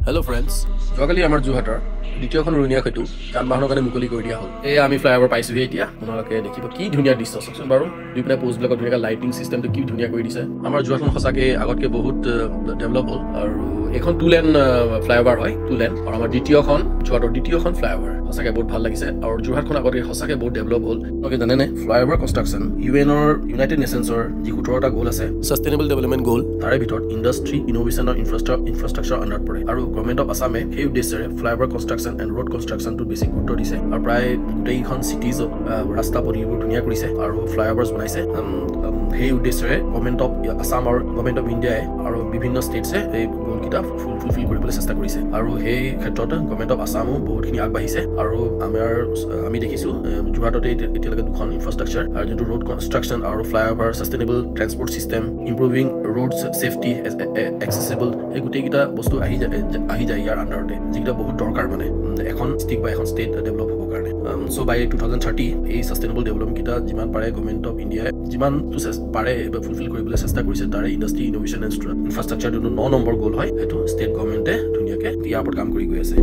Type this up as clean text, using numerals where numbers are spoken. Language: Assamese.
Hello friends. যোৱাকালি আমাৰ যোৰহাটৰ দ্বিতীয়খন ৰুণীয়া সেতু যান বাহনৰ কাৰণে মুকলি কৰি দিয়া হ'ল। এয়া আমি ফ্লাইঅভাৰ পাইছোহি এতিয়া। আপোনালোকে দেখিব কি ধুনীয়া দৃশ্য চাওকচোন বাৰু। দুইপিনে পোষ্টবিলাকত ধুনীয়া লাইটিং চিষ্টেমটো কি ধুনীয়া কৰি দিছে। আমাৰ যোৰহাটখন সঁচাকে আগতকৈ বহুত ডেভেলপ হ'ল আৰু এখন 2 লেন ফ্লাইঅভাৰ হয় 2 লেন আৰু আমাৰ যোৰহাটৰ দ্বিতীয়খন ফ্লাইঅভাৰ সঁচাকে বহুত ভাল লাগিছে আৰু যোৰহাটখন আগতকৈ সঁচাকে বহুত ডেভেলপ হ'ল। আপোনালোকে জানেনে ফ্লাইঅভাৰ কনষ্ট্ৰাকশ্যন ইউনাইটেড নেশ্যনছৰ যি 17টা গ'ল আছে ছাষ্টেইনেবল ডেভেলপমেণ্ট গ'ল তাৰে ভিতৰত ইণ্ডাষ্ট্ৰী ইনোভেশ্যন আৰু ইনফ্ৰাষ্ট্ৰাকচাৰ আণ্ডাৰত পৰে আৰু গভৰ্ণমেণ্ট অফ আছামে সেই উদ্দেশ্যেৰে ফ্লাইঅভাৰ কনষ্ট্ৰাকশ্যন এণ্ড ৰোড কনষ্ট্ৰাকশ্যনটো বেছি গুৰুত্ব দিছে আৰু প্ৰায় গোটেইখন চিটিজত ৰাস্তা পদূলিবোৰ ধুনীয়া কৰিছে আৰু ফ্লাইঅভাৰ্ছ বনাইছে। সেই উদ্দেশ্যেৰে গভৰ্ণমেণ্ট অফ আছাম আৰু গভৰ্ণমেণ্ট অফ ইণ্ডিয়াই আৰু বিভিন্ন ষ্টেটছে এই গ'লকেইটা ফুলফিল কৰিবলৈ চেষ্টা কৰিছে আৰু সেই ক্ষেত্ৰত গভৰ্ণমেণ্ট অফ আছামো বহুতখিনি আগবাঢ়িছে আৰু আমি দেখিছোঁ যোৰহাটতে এতিয়ালৈকে 2খন ইনফ্ৰাষ্ট্ৰাকচাৰ আৰু যোনটো ৰোড কনষ্ট্ৰাকশ্যন আৰু flyover sustainable transport system improving road safety accessible এই গোটেইকেইটা বস্তু আহি যায় ইয়াৰ আণ্ডাৰতে যিকেইটা বহুত দৰকাৰ মানে এখন ষ্টিক বা এখন ষ্টেট ডেভেলপ হ'বৰ কাৰণে। চ' বাই 2030 এই ছাষ্টেইনেবল ডেভেলপমেণ্টকেইটা যিমান পাৰে গভৰ্ণমেণ্ট অফ ইণ্ডিয়াই যিমানটো পাৰে ফুলফিল কৰিবলৈ চেষ্টা কৰিছে তাৰে ইণ্ডাষ্ট্ৰী ইনোভেশ্যন এণ্ড ইনফ্ৰাষ্ট্ৰাকচাৰ যোনটো 9 নম্বৰ গ'ল হয় সেইটো ষ্টেট গভৰ্ণমেণ্টে ধুনীয়াকৈ ইয়াৰ ওপৰত কাম কৰি গৈ আছে।